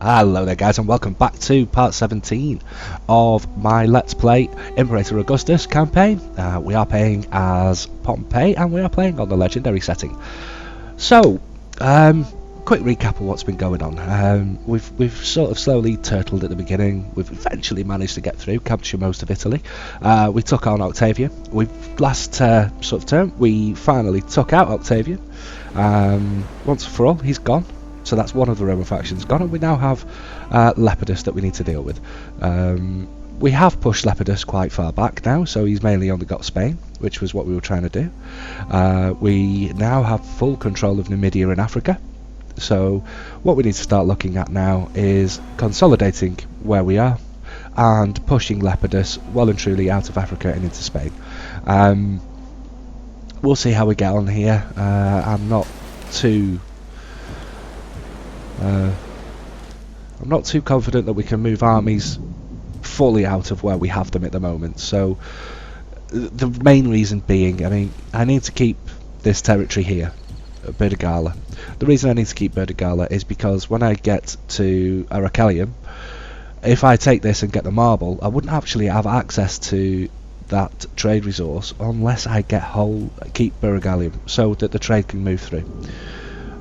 Hello there guys and welcome back to part 17 of my Let's Play Imperator Augustus campaign. We are playing as Pompey and we are playing on the legendary setting. So, quick recap of what's been going on. We've sort of slowly turtled at the beginning. We've eventually managed to get through, capture most of Italy. We took on Octavia. Last sort of term we finally took out Octavia. Once for all, he's gone. So that's one of the Roman factions gone, and we now have Lepidus that we need to deal with. We have pushed Lepidus quite far back now, so he's mainly only got Spain, which was what we were trying to do. We now have full control of Numidia in Africa, so what we need to start looking at now is consolidating where we are and pushing Lepidus well and truly out of Africa and into Spain. We'll see how we get on here. I'm not too confident that we can move armies fully out of where we have them at the moment. So the main reason being, I need to keep this territory here, Burdigala. The reason I need to keep Burdigala is because when I get to Aracelium, if I take this and get the marble, I wouldn't actually have access to that trade resource unless I keep Burdigalium, so that the trade can move through.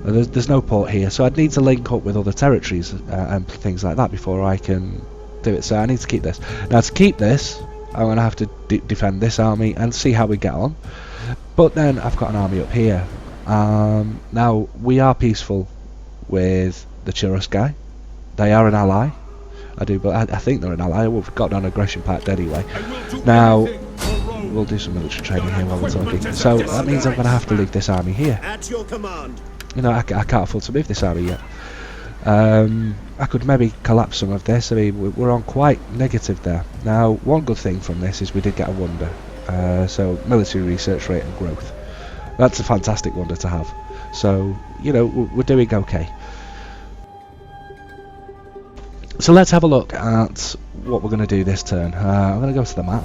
There's no port here, so I'd need to link up with other territories and things like that before I can do it. So I need to keep this. Now to keep this, I'm going to have to defend this army and see how we get on. But then I've got an army up here. Now we are peaceful with the Cherusci. They are an ally. I think they're an ally. We've got an aggression pact anyway. Now we'll do some military training here while we're talking. So that means I'm going to have to leave this army here. At your command. You know, I can't afford to move this army yet. I could maybe collapse some of this. We're on quite negative there. Now, one good thing from this is we did get a wonder. So, military research rate and growth. That's a fantastic wonder to have. So, you know, we're doing okay. So let's have a look at what we're going to do this turn. I'm going to go to the map.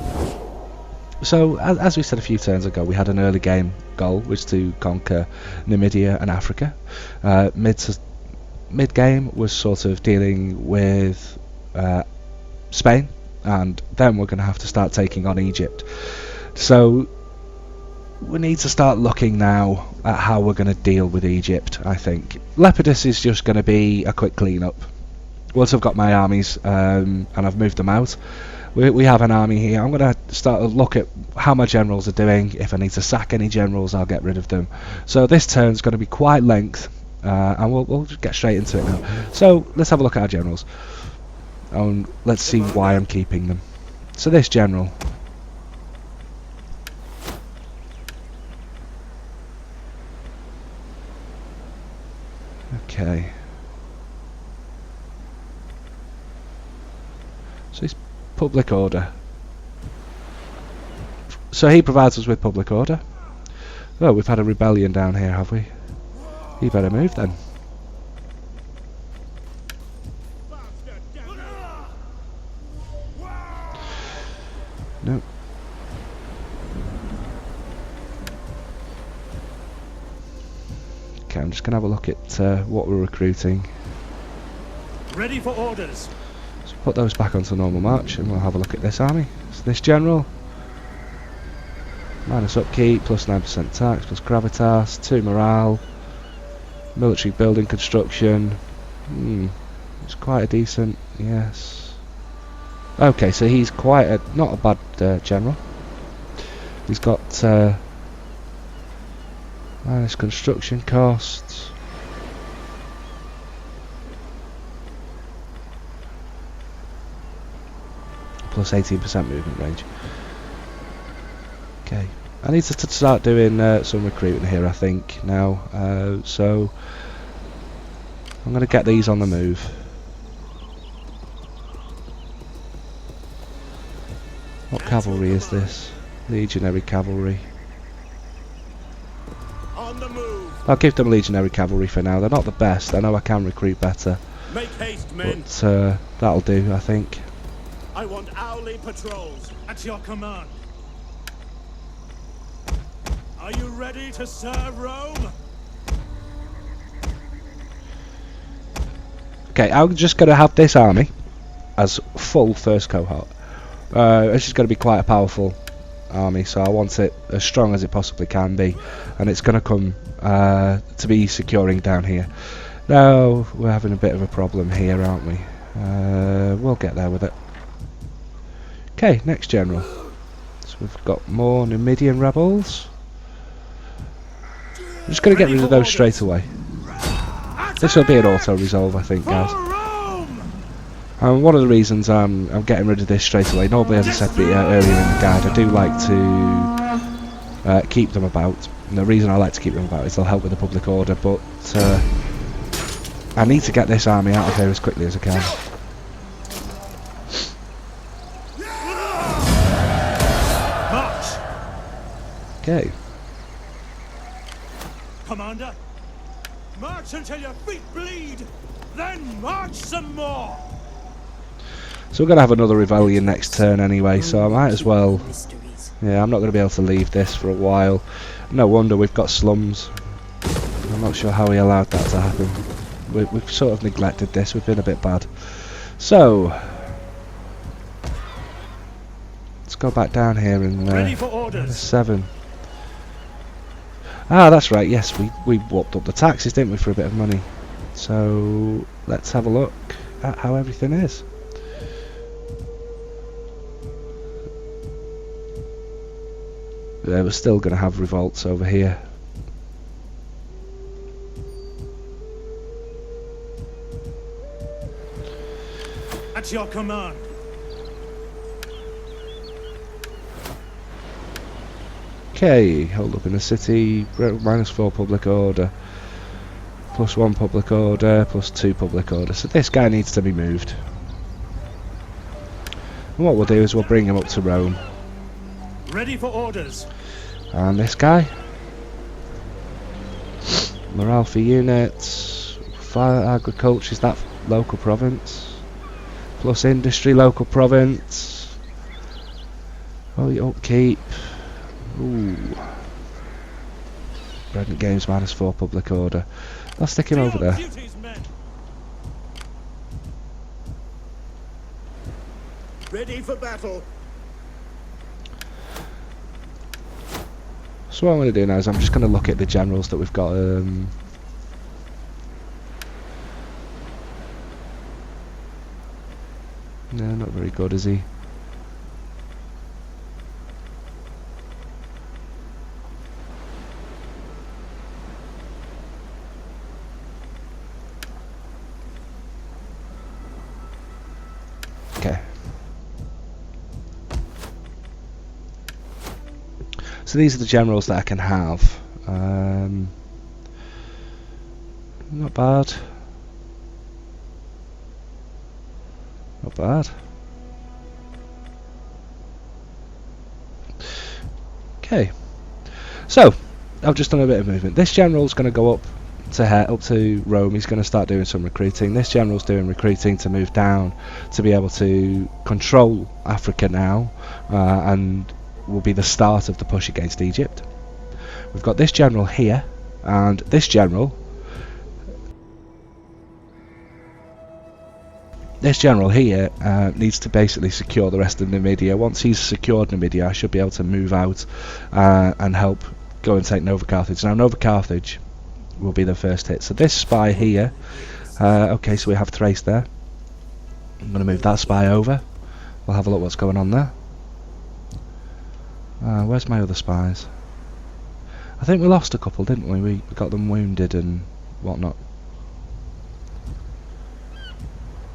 So, as we said a few turns ago, we had an early game goal, which was to conquer Numidia and Africa. Mid-game was sort of dealing with Spain, and then we're going to have to start taking on Egypt. So, we need to start looking now at how we're going to deal with Egypt, I think. Lepidus is just going to be a quick clean-up. Once I've got my armies and I've moved them out, we have an army here. I'm going to start to look at how my generals are doing. If I need to sack any generals, I'll get rid of them. So this turn's going to be quite length, and we'll just get straight into it now. So let's have a look at our generals. Let's see why I'm keeping them. So this general. Okay. So he's public order. So he provides us with public order. Oh, we've had a rebellion down here, have we? You better move then. No. Okay, I'm just going to have a look at what we're recruiting. Ready for orders. So put those back onto normal march and we'll have a look at this army. So this general. Minus upkeep, plus 9% tax, plus gravitas, 2 morale, military building construction. It's quite a decent, yes. Okay, so he's quite not a bad general. He's got minus construction costs. Plus 18% movement range. Okay, I need to start doing some recruiting here, I think, now. So I'm going to get these on the move. What cavalry is this? Legionary cavalry. On the move. I'll give them legionary cavalry for now. They're not the best. I know I can recruit better. Make haste, men. But that'll do, I think. I want hourly patrols. At your command. Are you ready to serve Rome? Okay, I'm just going to have this army as full first cohort. This is going to be quite a powerful army, so I want it as strong as it possibly can be, and it's going to come to be securing down here. Now we're having a bit of a problem here, aren't we? We'll get there with it. Okay, next general. So we've got more Numidian rebels. I'm just going to get rid of those straight away. This will be an auto-resolve, I think, guys. And one of the reasons I'm getting rid of this straight away, normally, as I said earlier in the guide, I do like to keep them about. And the reason I like to keep them about is they'll help with the public order, but I need to get this army out of here as quickly as I can. Okay. Commander, march until your feet bleed, then march some more. So we're going to have another rebellion next turn anyway, so I might as well... Yeah, I'm not going to be able to leave this for a while. No wonder we've got slums. I'm not sure how we allowed that to happen. We've sort of neglected this, we've been a bit bad. So... let's go back down here and 7. Ah, that's right, yes, we whopped up the taxes, didn't we, for a bit of money. So, let's have a look at how everything is. Yeah, we're still going to have revolts over here. At your command. Okay, hold up in the city, -4 public order, +1 public order, +2 public order. So this guy needs to be moved. And what we'll do is we'll bring him up to Rome. Ready for orders. And this guy. Morale for units. Fire agriculture, is that local province? Plus industry, local province. Oh, your upkeep. Ooh. Redent games -4 public order. I'll stick him over there. Ready for battle. So what I'm going to do now is I'm just going to look at the generals that we've got. No, not very good, is he? Okay. So these are the generals that I can have. Not bad. Not bad. Okay. So, I've just done a bit of movement. This general's going to go up to Rome. He's going to start doing some recruiting. This general's doing recruiting to move down to be able to control Africa now, and will be the start of the push against Egypt. We've got this general here, and this general here needs to basically secure the rest of Numidia. Once he's secured Numidia, I should be able to move out and help go and take Nova Carthage. Now Nova Carthage will be the first hit. So this spy here, okay, so we have Thrace there. I'm going to move that spy over. We'll have a look what's going on there. Where's my other spies? I think we lost a couple, didn't we? We got them wounded and whatnot.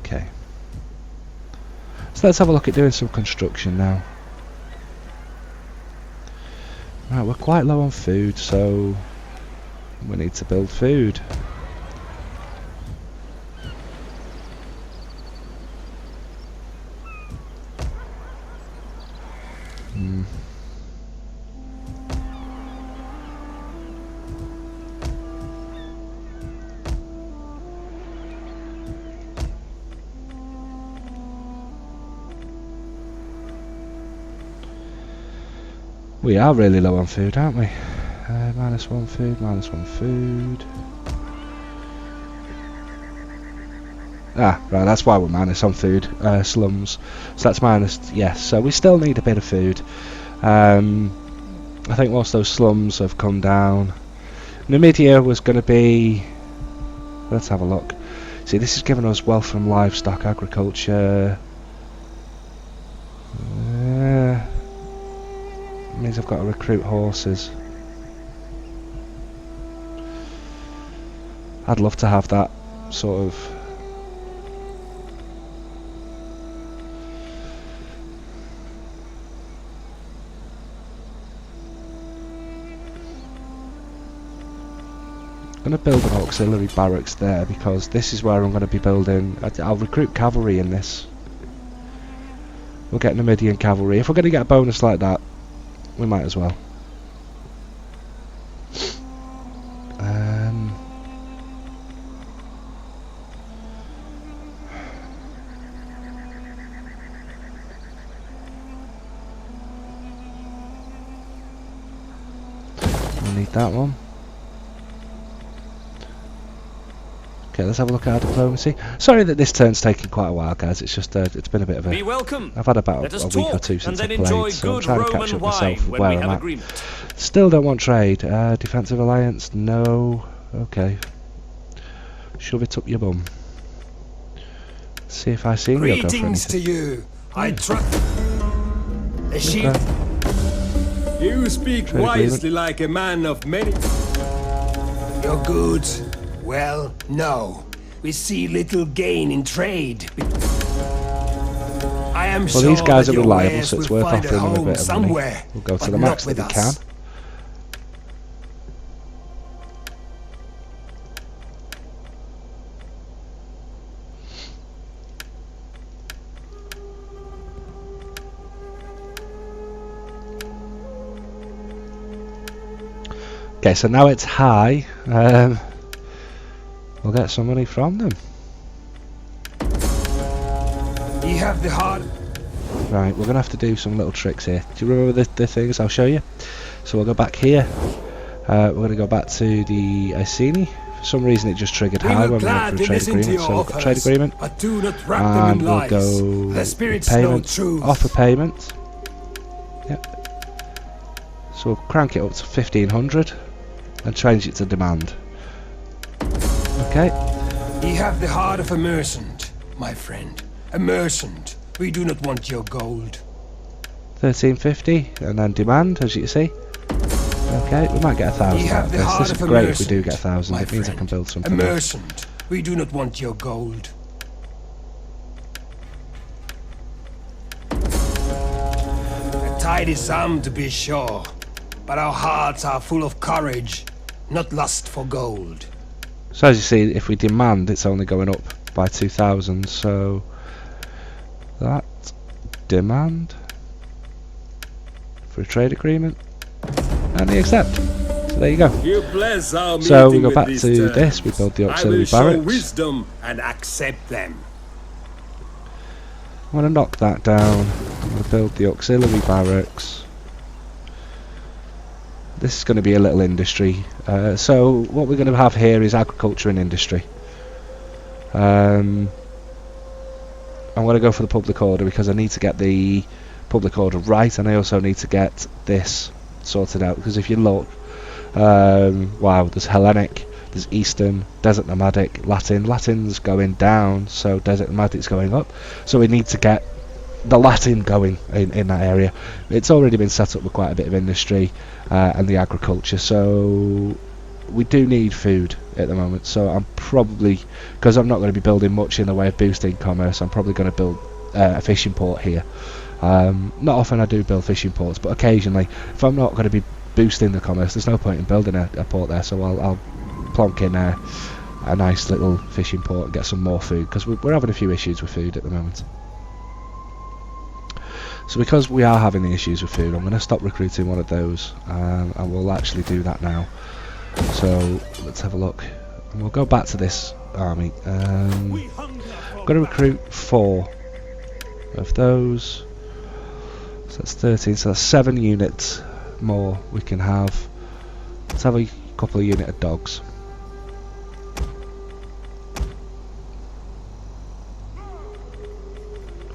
Okay. So let's have a look at doing some construction now. Right, we're quite low on food, so we need to build food. We are really low on food, aren't we? -1 food, -1 food. Ah, right, that's why we're minus on food. Slums. So that's minus, yes. So we still need a bit of food. I think most of those slums have come down. Numidia was going to be... Let's have a look. See, this is giving us wealth from livestock, agriculture. Means I've got to recruit horses. I'd love to have that sort of... I'm going to build an auxiliary barracks there because this is where I'm going to be building... I'll recruit cavalry in this. We'll get Numidian cavalry. If we're going to get a bonus like that, we might as well. We need that one. Okay, let's have a look at our diplomacy. Sorry that this turn's taking quite a while, guys. It's just it's been a bit of a... Be welcome. I've had about a week or two since I played, so I'm trying to catch up myself with where I'm at. Still don't want trade. Defensive alliance, no. Okay. Shove it up your bum. See if I see you. Greetings to you. I trust. A shield. You speak Trade wisely like a man of many. Your goods. Well, no. We see little gain in trade. I am Well, sure these guys that are your reliable, wares so it's will worth find a offering them a home bit of money. somewhere, We'll go to but the max not that with we can. us. Okay, so now it's high. We'll get some money from them. You have the heart. Right, we're going to have to do some little tricks here. Do you remember the things? I'll show you. So we'll go back here. We're going to go back to the Iceni. For some reason it just triggered high when we went for a trade agreement. So we've got a trade agreement. But do not wrap them And in we'll lies. go The spirits know payment, truth. offer payment. Yep. So we'll crank it up to 1500 and change it to demand. Okay. You have the heart of a merchant, my friend. A merchant. We do not want your gold. 1350 and then demand, as you can see. Okay, we might get 1,000 You out have of the this. heart This is of a great if we do merchant, get 1,000. my It means I can friend. build A something else. merchant. We do not want your gold. A tidy sum, to be sure, but our hearts are full of courage, not lust for gold. So as you see, if we demand, it's only going up by 2,000. So that demand for a trade agreement, and they accept. So there you go. You bless our So we meeting go with back these to terms. this. We build the I auxiliary will show barracks. wisdom and accept them. I'm going to knock that down. I'm going to build the auxiliary barracks. This is going to be a little industry. So what we're going to have here is agriculture and industry. I'm going to go for the public order because I need to get the public order right, and I also need to get this sorted out, because if you look, wow, there's Hellenic, there's Eastern, Desert Nomadic, Latin. Latin's going down, so Desert Nomadic's going up. So we need to get the Latin going in that area. It's already been set up with quite a bit of industry and the agriculture, so we do need food at the moment. So I'm probably, because I'm not going to be building much in the way of boosting commerce, I'm probably going to build a fishing port here. Not often I do build fishing ports, but occasionally, if I'm not going to be boosting the commerce, there's no point in building a port there, so I'll plonk in a nice little fishing port and get some more food, because we're having a few issues with food at the moment. So because we are having the issues with food, I'm going to stop recruiting one of those, and we'll actually do that now. So let's have a look, and we'll go back to this army. I'm going to recruit 4 of those, so that's 13, so that's 7 units more we can have. Let's have a couple of units of dogs.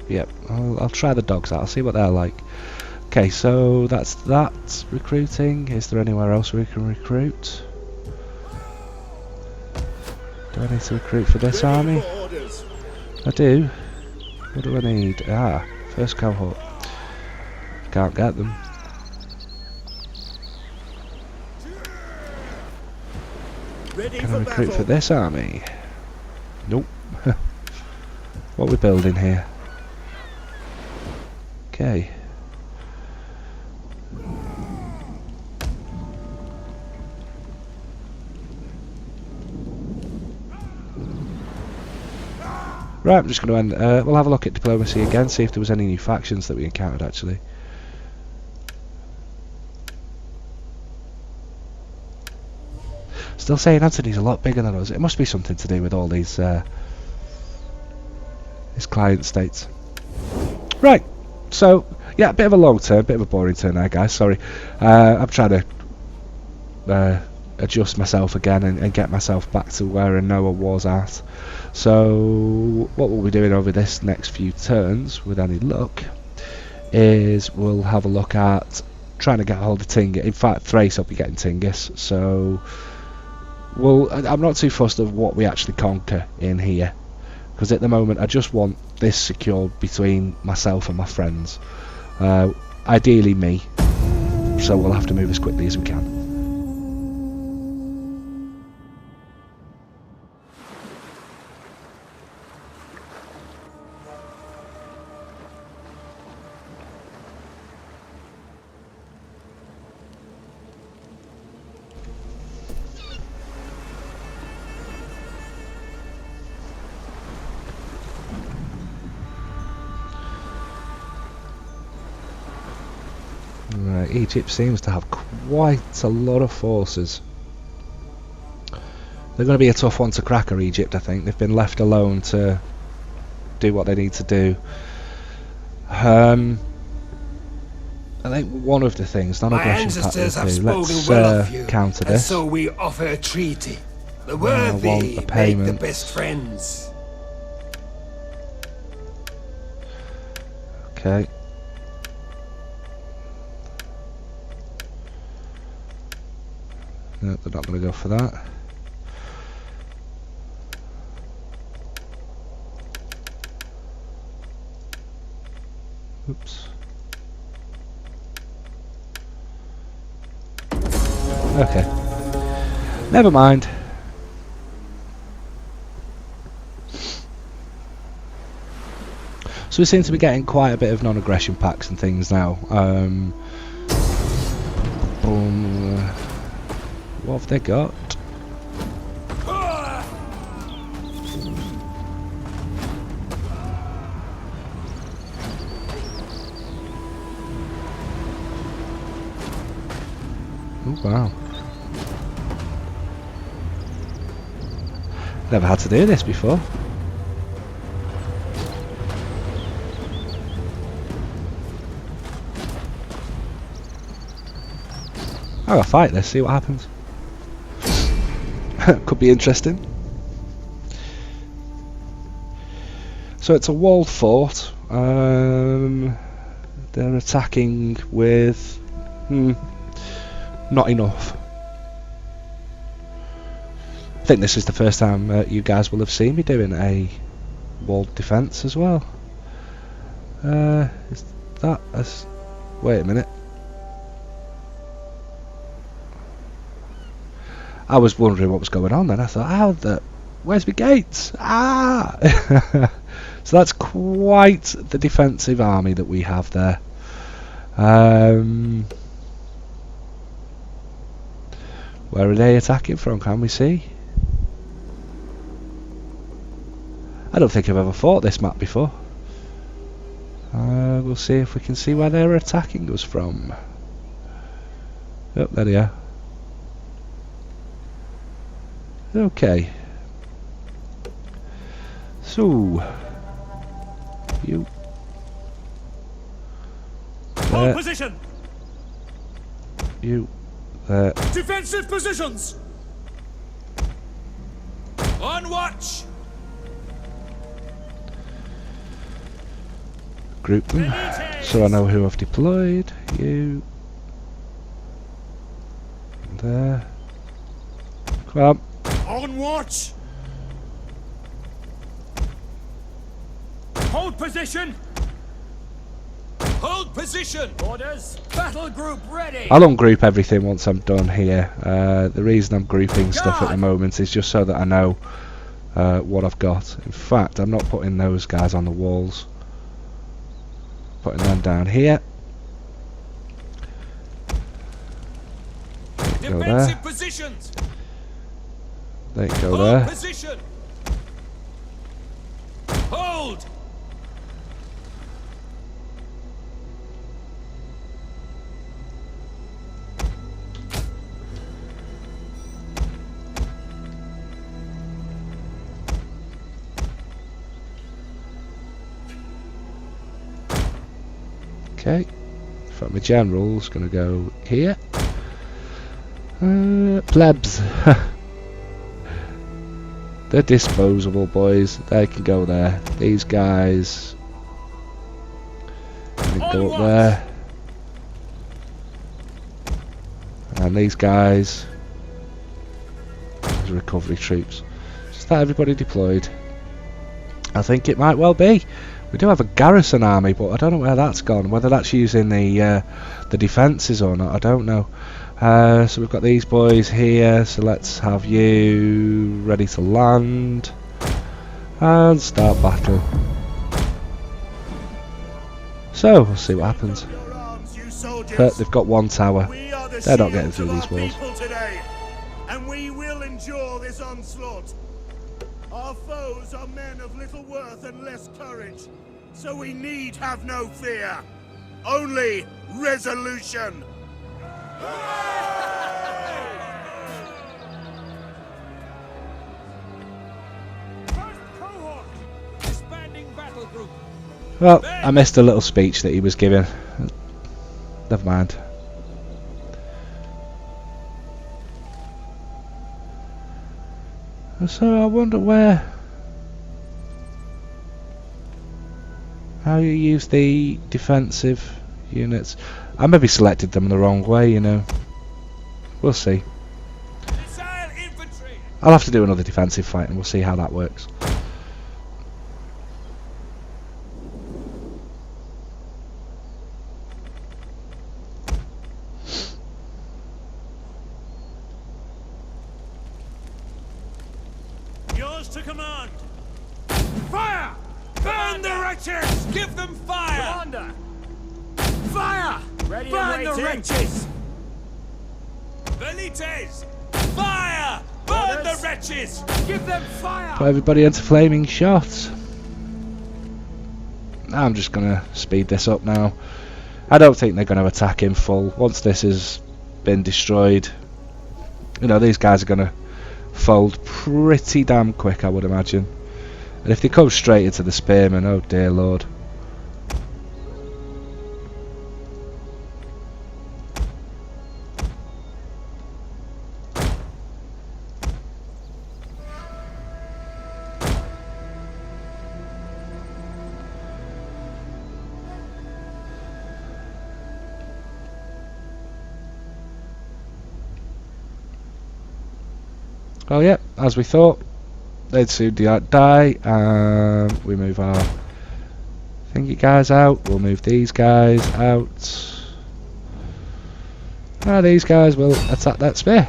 Yep, I'll try the dogs out. I'll see what they're like. Okay, so that's that. Recruiting. Is there anywhere else we can recruit? Do I need to recruit for this army? I do. What do I need? Ah, first cohort. Can't get them. Can I recruit for this army? Nope. What are we building here? Okay. Right, I'm just going to end. We'll have a look at diplomacy again, see if there was any new factions that we encountered actually. Still saying Anthony's a lot bigger than us. It must be something to do with all these his client states. Right, so yeah, a bit of a long turn, bit of a boring turn there, guys. Sorry, I'm trying to adjust myself again and get myself back to where I know I was at. So what we'll be doing over this next few turns, with any luck, is we'll have a look at trying to get hold of Tingis. In fact, Thrace will be getting Tingis. So I'm not too fussed of what we actually conquer in here, because at the moment I just want this secured between myself and my friends. Ideally me. So we'll have to move as quickly as we can. Right, Egypt seems to have quite a lot of forces. They're going to be a tough one to crack, Egypt, I think. They've been left alone to do what they need to do. I think one of the things, My ancestors have spoken well of you, counter and this. so we offer a treaty. The want worthy the make payment. the best friends. Okay. No, they're not going to go for that. Oops. Okay. Never mind. So we seem to be getting quite a bit of non-aggression packs and things now. What have they got? Oh wow. Never had to do this before. I'll fight this, see what happens. Could be interesting. So it's a walled fort. They're attacking with not enough. I think this is the first time you guys will have seen me doing a walled defence as well. Is that as? Wait a minute. I was wondering what was going on then. I thought, where's my gates? Ah! So that's quite the defensive army that we have there. Where are they attacking from? Can we see? I don't think I've ever fought this map before. We'll see if we can see where they're attacking us from. Oh, there they are. Okay. So you Hold position. You there. Defensive positions. On watch. group them so I know who I've deployed. You. There. Come on. On watch! Hold position! Hold position! Orders! Battle group ready! I'll ungroup everything once I'm done here. The reason I'm grouping stuff at the moment is just so that I know what I've got. In fact, I'm not putting those guys on the walls. Putting them down here. Go there. Positions! They go there. Position! Hold! Okay. In fact, my general's going to go here. Plebs. They're disposable, boys. They can go there. These guys can go up there. And these guys as recovery troops. Is that everybody deployed? I think it might well be. We do have a garrison army, but I don't know where that's gone. Whether that's using the defences or not, I don't know. So we've got these boys here, so let's have you ready to land and start battle. So we'll see what happens. They've got one tower. They're not getting through these walls. Today, and we will endure this onslaught. Our foes are men of little worth and less courage, so we need have no fear. Only resolution. First cohort, disbanding battle group. Well, I missed a little speech that he was giving. Never mind. So I wonder how you use the defensive units. I maybe selected them the wrong way, you know. We'll see. I'll have to do another defensive fight and we'll see how that works. Yours to command. Fire! Burn the wretches! Give them fire! Commander! Fire! Ready. Burn the wretches! Velites! Fire! Burn the wretches! Give them fire! Put everybody into flaming shots. I'm just gonna speed this up now. I don't think they're gonna attack in full. Once this has been destroyed, you know, these guys are gonna fold pretty damn quick, I would imagine. And if they come straight into the spearmen, oh dear lord. Oh yeah, as we thought, they'd soon die, and we move our thingy guys out, we'll move these guys out. These guys will attack that spear.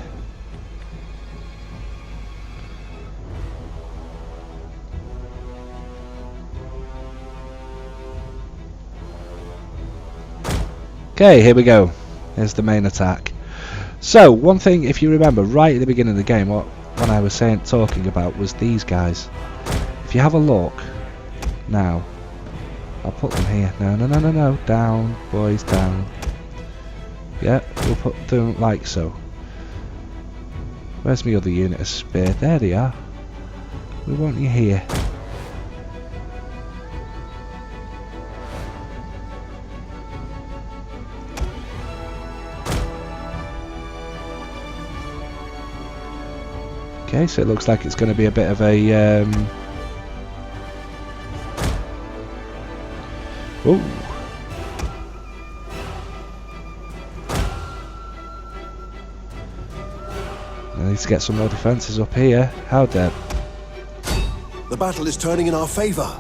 Okay, here we go. Here's the main attack. So, one thing, if you remember, right at the beginning of the game, what I was talking about was these guys. If you have a look, now, I'll put them here. No, down, boys, down. Yeah, we'll put them like so. Where's my other unit of spear? There they are. We want you here. Okay, so it looks like it's going to be a bit of a Ooh. I need to get some more defences up here. How dare. The battle is turning in our favor.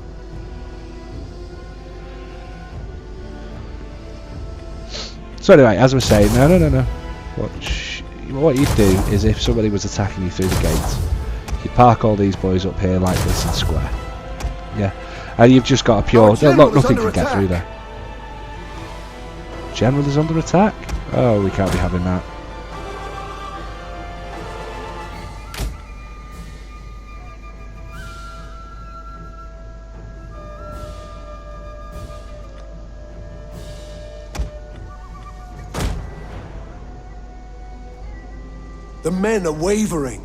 So anyway, as I was saying, no. What you do is, if somebody was attacking you through the gate, you park all these boys up here like this in square. Yeah, and you've just got a pure. Look, nothing can get through there. General is under attack. Oh, we can't be having that. The men are wavering.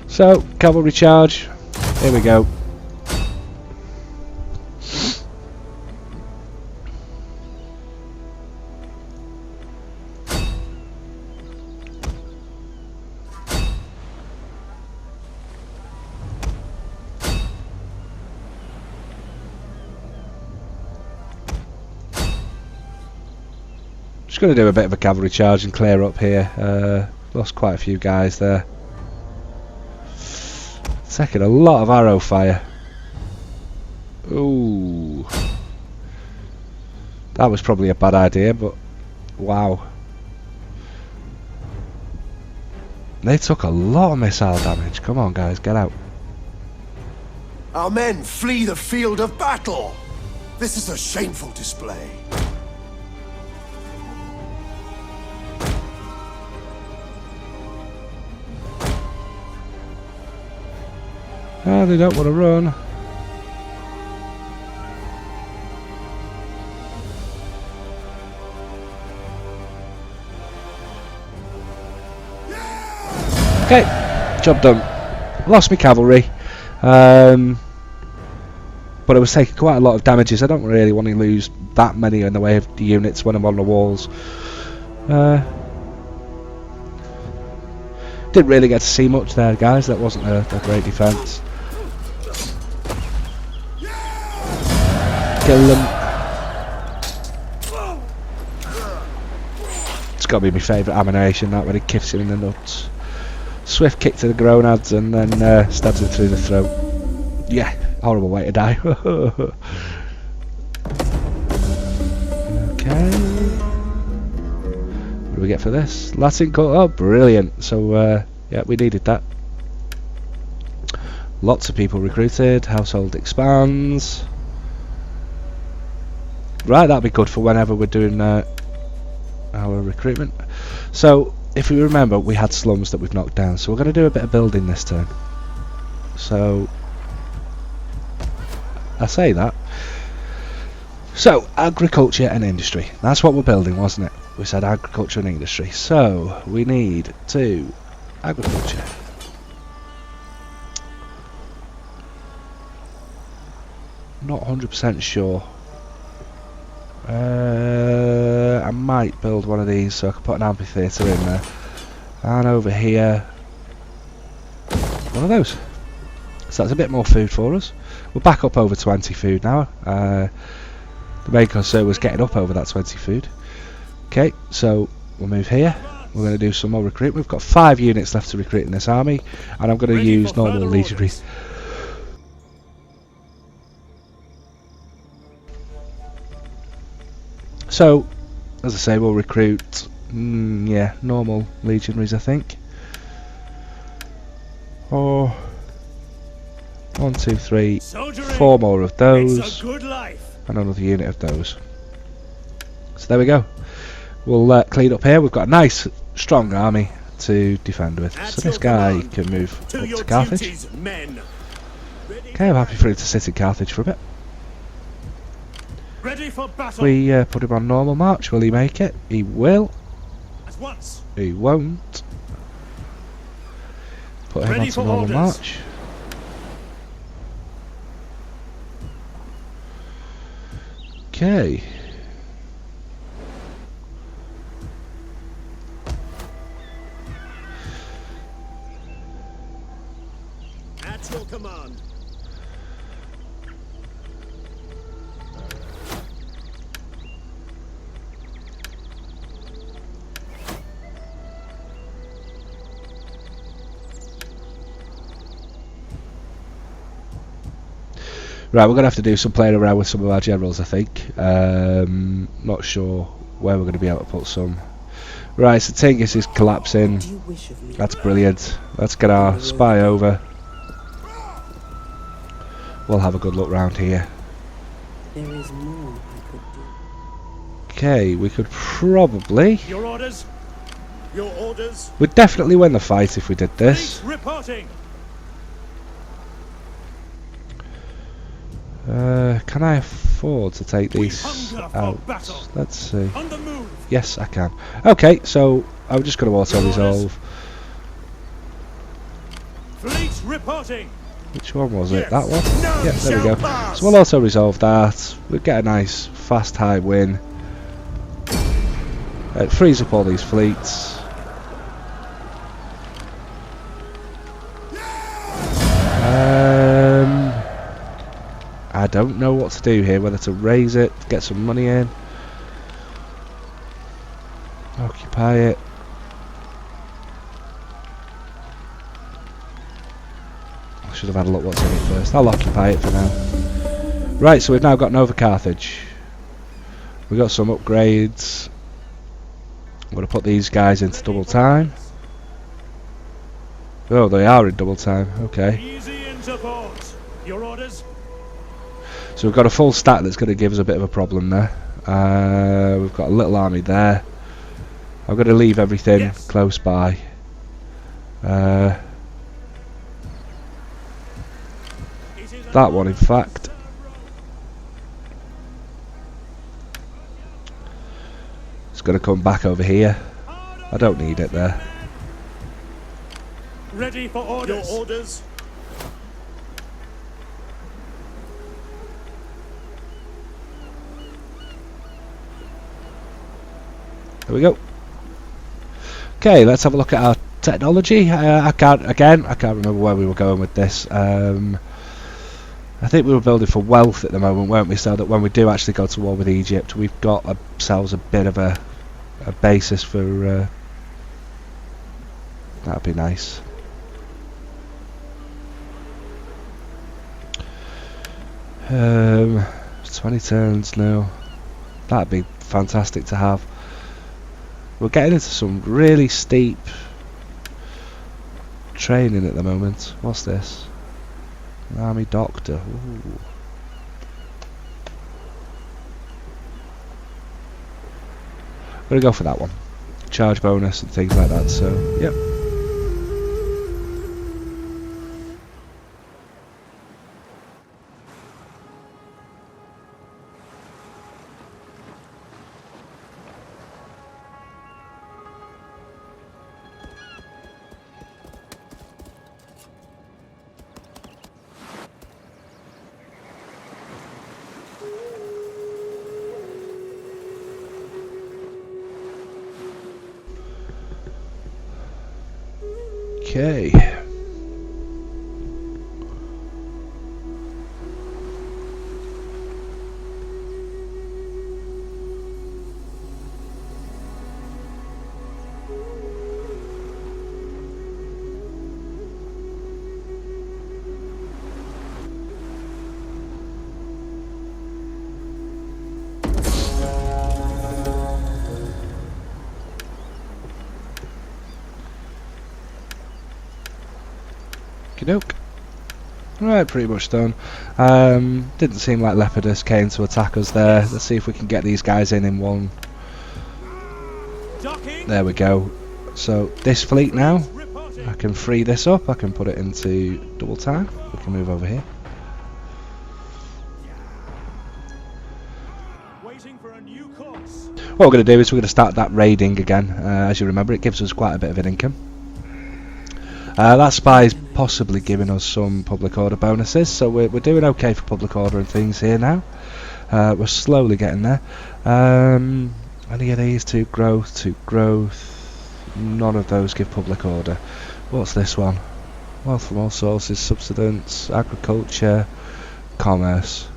So, cavalry charge. Here we go. Just going to do a bit of a cavalry charge and clear up here. Lost quite a few guys there. Taking a lot of arrow fire. Ooh. That was probably a bad idea, but wow. They took a lot of missile damage. Come on guys, get out. Our men flee the field of battle. This is a shameful display. Oh, they don't want to run. Okay, job done. Lost my cavalry, but it was taking quite a lot of damages. I don't really want to lose that many in the way of the units when I'm on the walls. Didn't really get to see much there, guys. That wasn't a great defence. Kill them. It's got to be my favourite animation, that, when he kicks him in the nuts. Swift kick to the gonads and then stabs him through the throat. Yeah, horrible way to die. Okay. What do we get for this? Latin cut. Oh, brilliant. So, yeah, we needed that. Lots of people recruited. Household expands. Right, that'll be good for whenever we're doing our recruitment. So, if we remember, we had slums that we've knocked down, so we're going to do a bit of building this turn. So, I say that. So, agriculture and industry. That's what we're building, wasn't it? We said agriculture and industry. So, we need to agriculture. Not 100% sure. I might build one of these so I can put an amphitheatre in there. And over here, one of those. So that's a bit more food for us. We're back up over 20 food now. The main concern was getting up over that 20 food. Okay, so we'll move here. We're going to do some more recruitment. We've got 5 units left to recruit in this army, and I'm going to use normal legionary. So, as I say, we'll recruit, yeah, normal legionaries, I think. Or 1, 2, 3, 4 more of those, and another unit of those. So there we go. We'll clean up here. We've got a nice, strong army to defend with. So this guy can move up to Carthage. Okay, I'm happy for him to sit in Carthage for a bit. Ready for battle. We put him on normal march. Will he make it? He will. At once. He won't. Put him onto normal march. Okay. At your command. Right, we're going to have to do some playing around with some of our generals, I think. Not sure where we're going to be able to put some. Right, so Tingis is collapsing. That's brilliant. Let's get our spy over. We'll have a good look round here. There is more I could do. Okay, we could probably... Your orders? Your orders? We'd definitely win the fight if we did this. Fleet reporting. Can I afford to take these hunger for out? battle. Let's see. On the move. Yes, I can. Okay, so I'm just going to auto-resolve. Fleet reporting. Which one was it? Yes. That one? None Yeah, there we go. shall pass. So we'll auto-resolve that. We'll get a nice, fast, high win. Freeze up all these fleets. I don't know what to do here, whether to raise it, get some money in, occupy it. I should have had a look what's in it first. I'll occupy it for now. Right, so we've now got Nova Carthage. We've got some upgrades. I'm going to put these guys into double time. Oh, they are in double time, okay. Easy into port. Your orders? So we've got a full stack that's going to give us a bit of a problem there. We've got a little army there. I'm going to leave everything close by. That one, in fact. It's going to come back over here. I don't need it there. Ready for orders. Your orders? There we go. Okay, let's have a look at our technology. I can't remember where we were going with this. I think we were building for wealth at the moment, weren't we? So that when we do actually go to war with Egypt, we've got ourselves a bit of a basis for. That'd be nice. Um, 20 turns now. That'd be fantastic to have. We're getting into some really steep training at the moment. What's this? An army doctor. Ooh. I'm gonna go for that one. Charge bonus and things like that. So, yep. Okay. Okey-doke. Right, pretty much done. Didn't seem like Lepidus came to attack us there. Let's see if we can get these guys in one. There we go. So this fleet now, I can free this up. I can put it into double time. We can move over here. What we're going to do is we're going to start that raiding again. As you remember, it gives us quite a bit of an income. That spy's possibly giving us some public order bonuses, so we're doing okay for public order and things here now. We're slowly getting there. Any of these to growth, none of those give public order. What's this one? Wealth from all sources, subsistence, agriculture, commerce.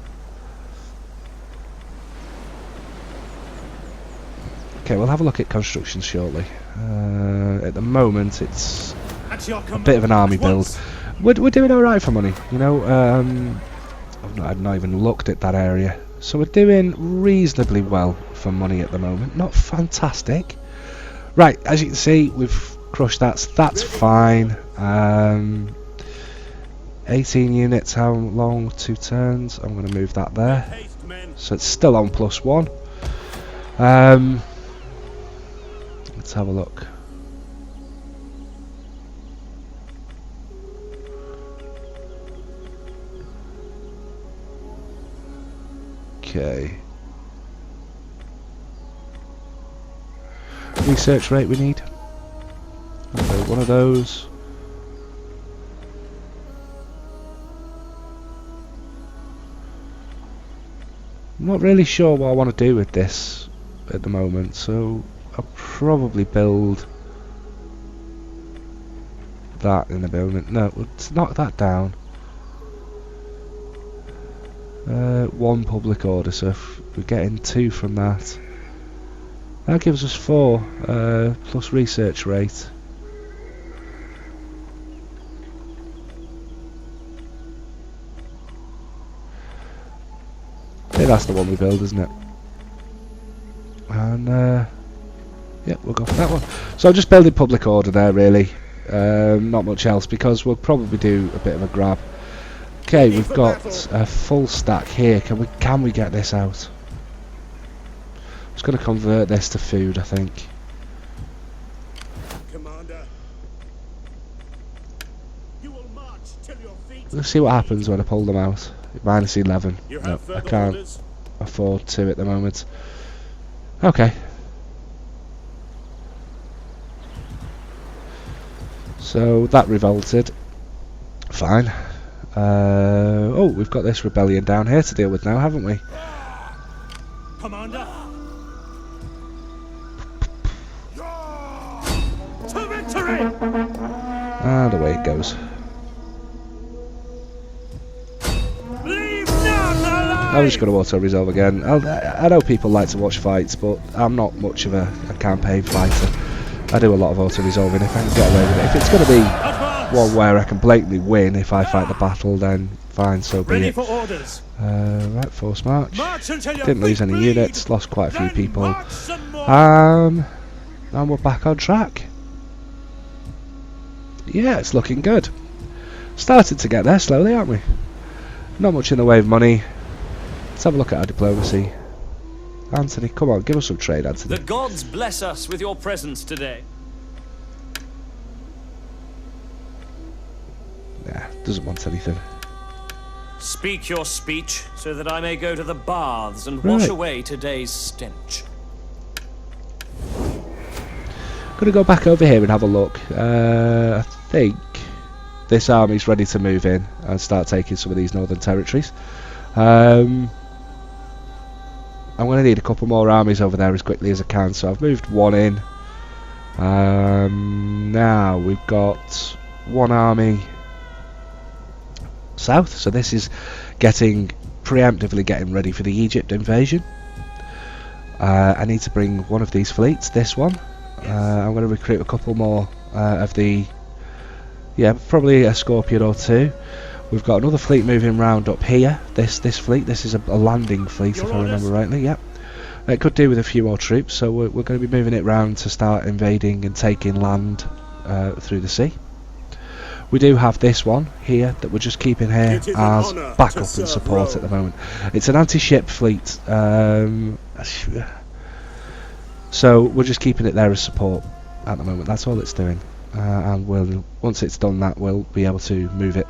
Okay, we'll have a look at construction shortly. At the moment it's a bit of an army build. We're doing alright for money, you know. I've not even looked at that area. So we're doing reasonably well for money at the moment. Not fantastic. Right, as you can see, we've crushed that, so that's fine. 18 units, how long? 2 turns. I'm going to move that there. Haste, men. So it's still on +1. Let's have a look. Okay. Research rate we need. Okay, one of those. I'm not really sure what I want to do with this at the moment, so I'll probably build that in a moment. No, let's knock that down. 1 public order, so if we're getting 2 from that, that gives us 4 plus research rate. I think that's the one we build, isn't it? And yeah, we'll go for that one. So I'm just building public order there, really. Not much else, because we'll probably do a bit of a grab. Okay, we've got a full stack here. Can we get this out? I'm just going to convert this to food, I think. Commander, you will march till your feet. Let's see what happens when I pull them out. -11. You No, have I further can't orders? afford to at the moment. Okay. So that revolted. Fine. Oh, we've got this rebellion down here to deal with now, haven't we? Commander. To victory! And away it goes. Leave none alive! I'm just going to auto-resolve again. I know people like to watch fights, but I'm not much of a campaign fighter. I do a lot of auto-resolving if I can get away with it. If it's going to be one where I can blatantly win if I fight the battle, then fine, so be Ready it. for orders. Right, force march. March until your Didn't lose feet any bleed. units, lost quite a few Then people. march some more. And we're back on track. Yeah, it's looking good. Started to get there slowly, aren't we? Not much in the way of money. Let's have a look at our diplomacy. Anthony, come on, give us some trade, Anthony. The gods bless us with your presence today. Nah, doesn't want anything. Speak your speech, so that I may go to the baths and wash Right. away today's stench. Gonna go back over here and have a look. I think this army's ready to move in and start taking some of these northern territories. I'm gonna need a couple more armies over there as quickly as I can, so I've moved one in. Now we've got one army south, so this is preemptively getting ready for the Egypt invasion. I need to bring one of these fleets, this one. I'm going to recruit a couple more of the, probably a Scorpion or 2. We've got another fleet moving round up here. This fleet, this is a landing fleet, if I remember rightly. Yep. It could do with a few more troops, so we're going to be moving it round to start invading and taking land through the sea. We do have this one here that we're just keeping here It is an as honour backup to and serve support Rome. at the moment. It's an anti-ship fleet, so we're just keeping it there as support at the moment. That's all it's doing, and once it's done that, we'll be able to move it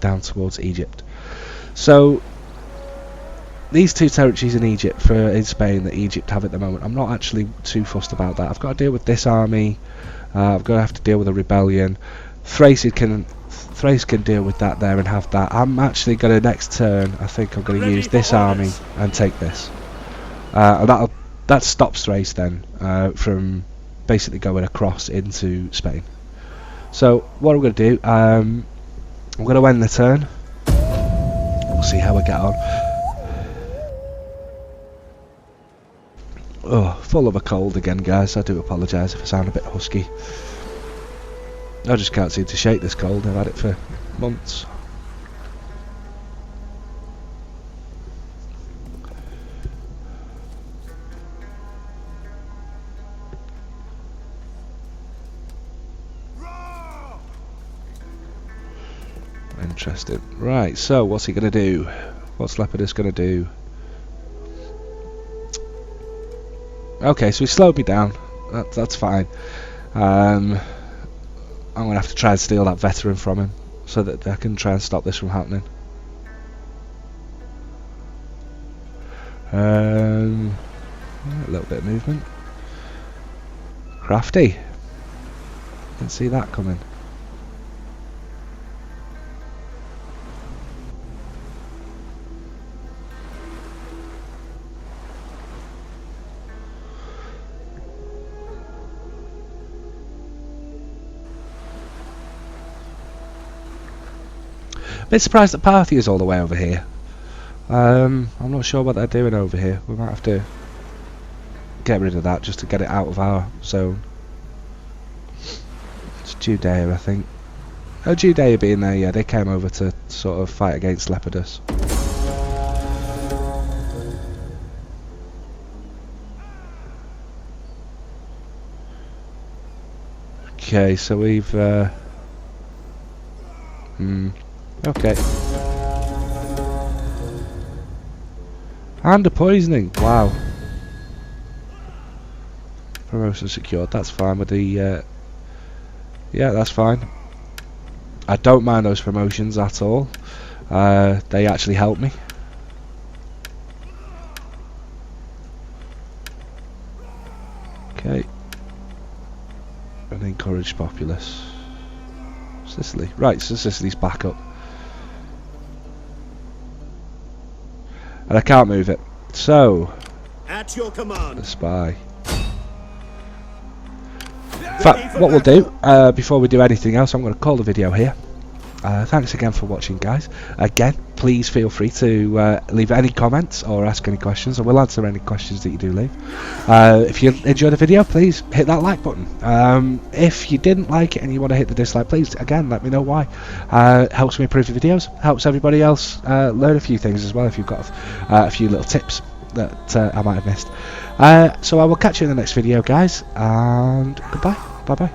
down towards Egypt. So these 2 territories in Spain that Egypt have at the moment, I'm not actually too fussed about that. I've got to deal with this army. I've got to have to deal with a rebellion. Thrace can deal with that there and have that. I'm actually going to next turn, I think I'm going to use this army and take this, and that stops Thrace then from basically going across into Spain. So what I'm going to do, I'm going to end the turn. We'll see how we get on. Oh, full of a cold again, guys. I do apologise if I sound a bit husky. I just can't seem to shake this cold. I've had it for months. Interesting. Right, so what's he going to do? What's Lepidus going to do? Okay, so he slowed me down. That's fine. I'm going to have to try and steal that veteran from him so that I can try and stop this from happening. A little bit of movement. Crafty. Didn't see that coming. Bit surprised that Parthia is all the way over here. I'm not sure what they're doing over here. We might have to get rid of that just to get it out of our zone. It's Judea, I think. Oh, Judea being there, yeah, they came over to sort of fight against Lepidus. Okay, so we've okay. And a poisoning, wow. Promotion secured, that's fine with the yeah, that's fine. I don't mind those promotions at all. They actually help me. Okay. And encourage populace. Sicily. Right, so Sicily's back up. And I can't move it. So, At your command. the spy. In fact, what we'll do, before we do anything else, I'm going to call the video here. Thanks again for watching, guys. Again, please feel free to leave any comments or ask any questions. I will answer any questions that you do leave. If you enjoyed the video, please hit that like button. If you didn't like it and you want to hit the dislike, please, again, let me know why. Helps me improve the videos, helps everybody else learn a few things as well if you've got a few little tips that I might have missed. So I will catch you in the next video, guys, and goodbye. Bye-bye.